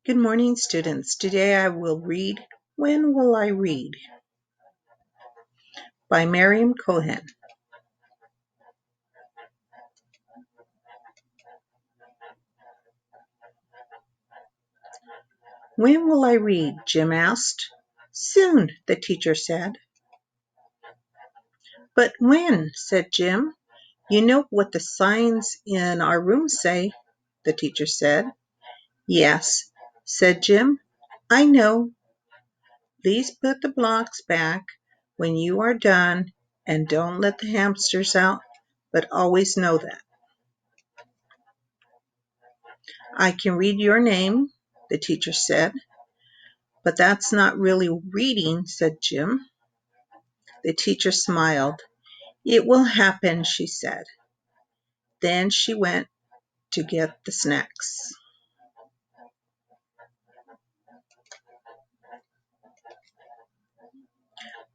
Good morning, students. Today I will read When Will I Read? By Miriam Cohen. When will I read? Jim asked. Soon, the teacher said. But when? Said Jim. You know what the signs in our room say, the teacher said. Yes, said Jim. I know. Please put the blocks back when you are done and don't let the hamsters out, but always know that. I can read your name, the teacher said. But that's not really reading, said Jim. The teacher smiled. It will happen, she said. Then she went to get the snacks.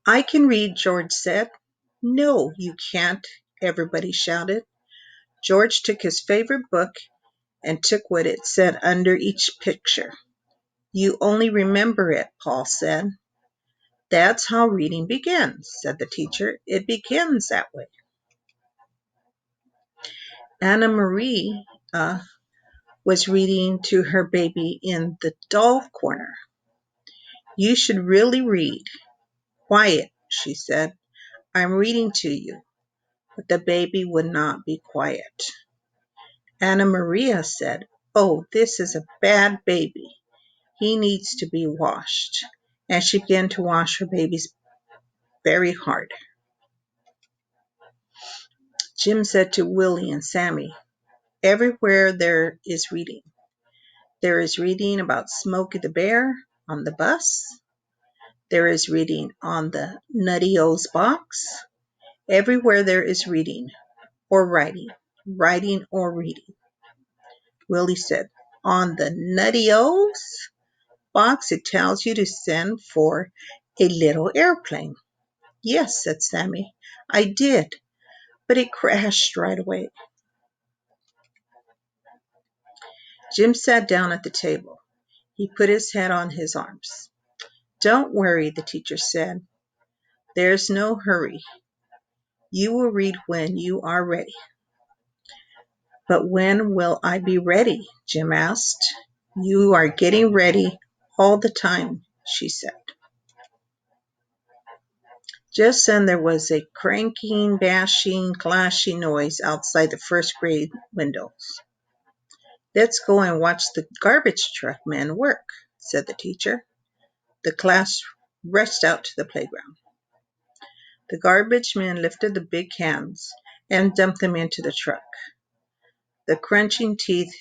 I can read, George said. No, you can't, everybody shouted. George took his favorite book and took what it said under each picture. You only remember it, Paul said. That's how reading begins, said the teacher. It begins that way. Anna Marie was reading to her baby in the doll corner. You should really read. Quiet, she said. I'm reading to you. But the baby would not be quiet. Anna Maria said, Oh, this is a bad baby. He needs to be washed. And she began to wash her baby's very hard. Jim said to Willie and Sammy, Everywhere there is reading. There is reading about Smokey the Bear on the bus. There is reading on the Nutty O's box. Everywhere there is reading or writing or reading. Willie said, On the Nutty O's box, it tells you to send for a little airplane. Yes, said Sammy, I did, but it crashed right away. Jim sat down at the table. He put his head on his arms. Don't worry, the teacher said. There's no hurry. You will read when you are ready. But when will I be ready? Jim asked. You are getting ready all the time, she said. Just then there was a cranking, bashing, clashing noise outside the first grade windows. Let's go and watch the garbage truck men work, said the teacher. The class rushed out to the playground. The garbage men lifted the big cans and dumped them into the truck. The crunching teeth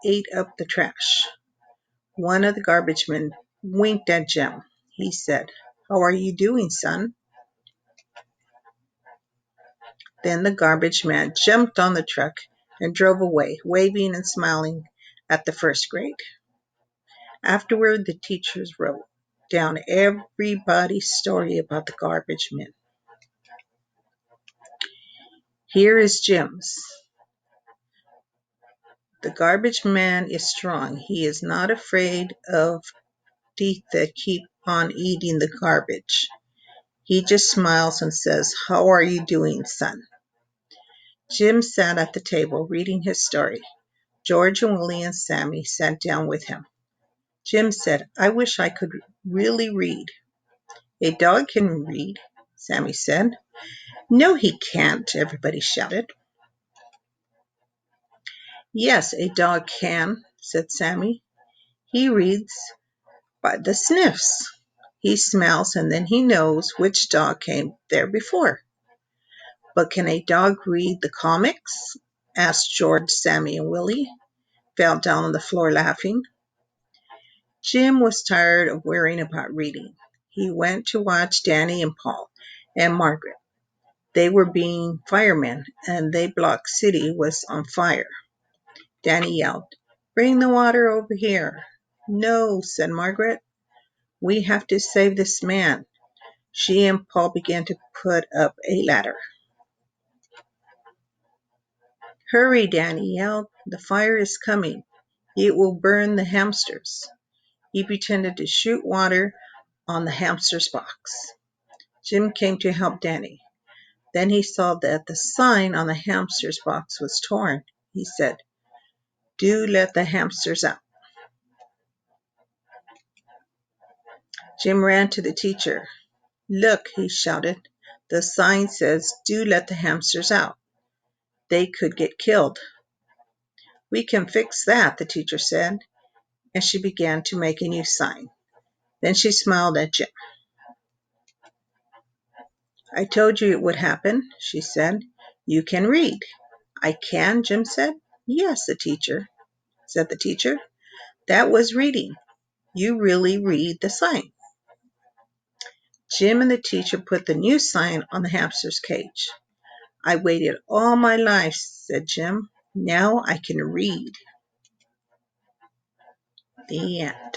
ate up the trash. One of the garbage men winked at Jim. He said, How are you doing, son? Then the garbage man jumped on the truck and drove away, waving and smiling at the first grade. Afterward, the teachers wrote down everybody's story about the garbage men. Here is Jim's. The garbage man is strong. He is not afraid of teeth that keep on eating the garbage. He just smiles and says, How are you doing, son? Jim sat at the table reading his story. George and Willie and Sammy sat down with him. Jim said, I wish I could really read. A dog can read, Sammy said. No, he can't, everybody shouted. Yes, a dog can, said Sammy. He reads by the sniffs. He smells and then he knows which dog came there before. But can a dog read the comics? Asked George, Sammy, and Willie. Fell down on the floor laughing. Jim was tired of worrying about reading. He went to watch Danny and Paul and Margaret. They were being firemen, and they block city was on fire. Danny yelled, Bring the water over here. No, said Margaret. We have to save this man. She and Paul began to put up a ladder. Hurry, Danny yelled. The fire is coming. It will burn the hamsters. He pretended to shoot water on the hamster's box. Jim came to help Danny. Then he saw that the sign on the hamster's box was torn. He said, "Do let the hamsters out." Jim ran to the teacher. "Look," he shouted. "The sign says, 'Do let the hamsters out.' They could get killed." "We can fix that," the teacher said, and she began to make a new sign. Then she smiled at Jim. "I told you it would happen," she said. "You can read." "I can?" Jim said. "Yes," said the teacher. "That was reading. You really read the sign." Jim and the teacher put the new sign on the hamster's cage. "I waited all my life," said Jim. "Now I can read." The end.